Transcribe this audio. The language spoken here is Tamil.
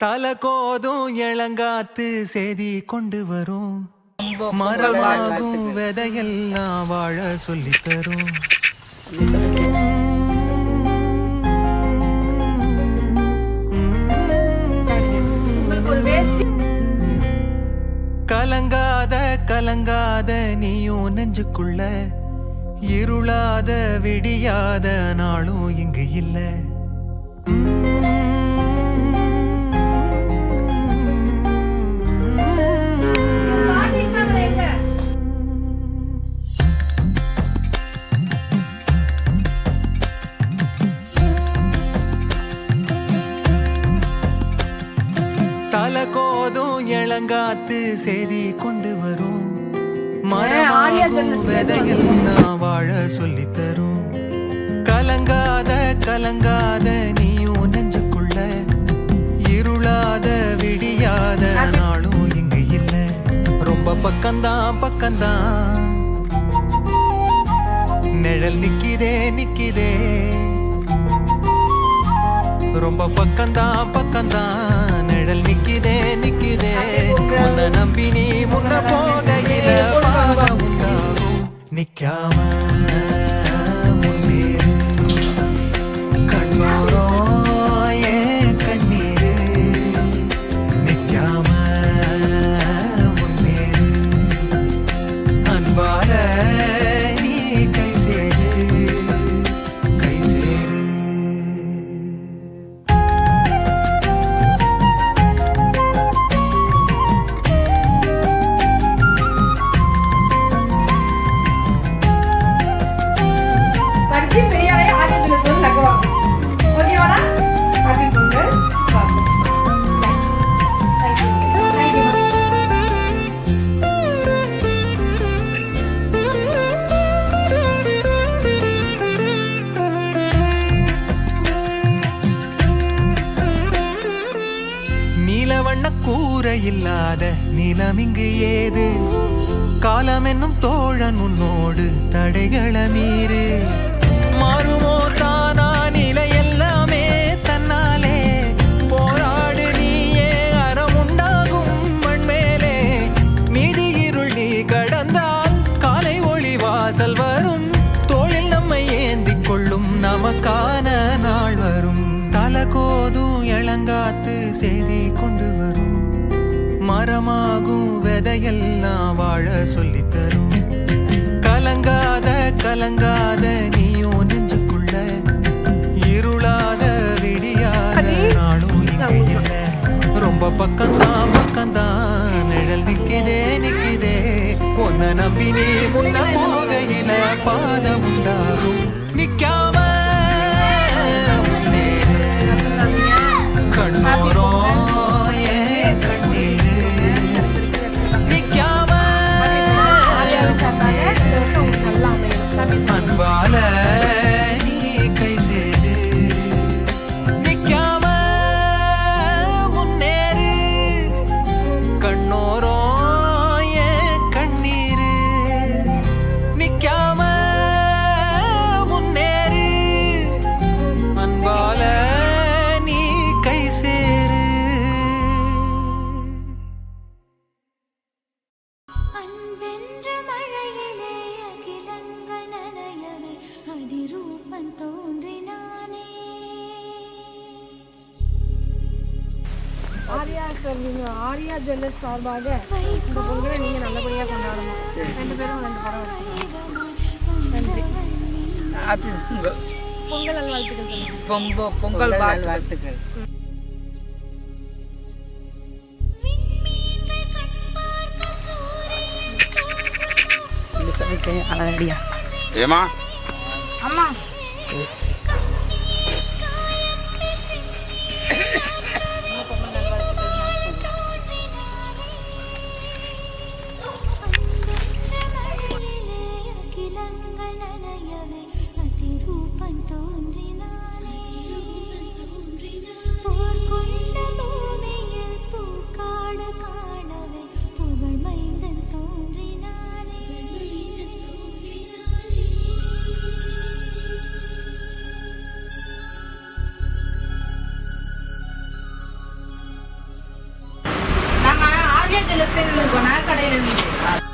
தல கோதும் இளங்காத்து செய்தி கொண்டு வரும் மரமாகும் விதையெல்லாம் வாழ சொல்லித்தரும். கலங்காத கலங்காத நீயும் நெஞ்சுக்குள்ள இருளாத விடியாத நாளும் இங்கு இல்ல. தல கோதும் இளங்காத்து செய்தி கொண்டு வரும் மரமாகும் விதையெல்லாம் வாழ சொல்லித்தரும். கலங்காத கலங்காத நீயும் நெஞ்சுக்குள்ள இருளாத விடியாத நாளும் இங்கு இல்ல. ரொம்ப பக்கம்தான் பக்கம்தான் நிழல் நிக்கிதே நிக்கிதே. ரொம்ப பக்கம்தான் பக்கம்தான் நிழல் நிக்கிதே நிக்கிதே. உன்னை நம்பி நீ முன்ன போகையில பாதம் உண்டாகும். நிக்காம முன்னேறு கண்ணோரோ ஏன் கண்ணீரு. நிக்காம முன்னேறு அன்பால நீ கை சேரு கை சேரு. நீலவண்ண கூரை இல்லாத நிலம் இங்கு ஏது. காலம் என்னும் தோழன் உன்னோடு தடைகளை மீறு. மாறுமோ தானா நிலை எல்லாமே தன்னாலே. போராடு நீயே அறம் உண்டாகும் மண்மேலே. மீதி இருள் நீ கடந்தால் காலை ஒளி வாசல் வரும். தோளில் நம்மை ஏந்திக் கொள்ளும் நமக்கான நாள் வரும். தல கோதும் இளங்காத்து செய்தி கொண்டு வரும் மரமாகும் விதையெல்லாம் வாழ சொல்லித்தரும். கலங்காத கலங்காத நீயும் நெஞ்சுக்குள்ள இருளாத விடியாத நாளும் இங்கே இல்ல. ரொம்ப பக்கம்தான் பக்கம்தான் நிழல் நிக்கிதே நிக்கிதே. உன்னை நம்பி நீ முன்ன போகையில பாதம் உண்டாகும். நிக்காம கண்ணோரோ ஏன் கண்ணீரு. நிக்காம அன்பால நீ கை சேரு. நிக்காம முன்னேறு கண்ணோரோ ஏன் கண்ணீரு. நிக்காம முன்னேறு அன்பால நீ கை சேரு. அன்பென்ற மழையிலே அகிலங்கள் நனையவே அதிரூபன் தோன்றினானே. ஆரியா ஜுவல்லர்ஸ் சார்பாக இந்த பொங்கலை நீங்க நல்லபடியாக கொண்டாடணும். 2 பேரும் 2 படம். நன்றி. பொங்கல் நல்வாழ்த்துக்கள். பொங்கல் வாழ்த்துக்கள். விண்மீன்கள் கண் பார்க்க சூரியன் தோன்றுமோ. ஏமா அம்மா அகிலங்கள் நனையவே அதிரூபன் தோன்றினானே. போர் கொண்ட பூமியில் பூக்காடு காணவே புகழ் மைந்தன் தோன்றினானே. ஜுவல்லர்ஸ்ல இருக்கோம், நான் கடையில இருந்து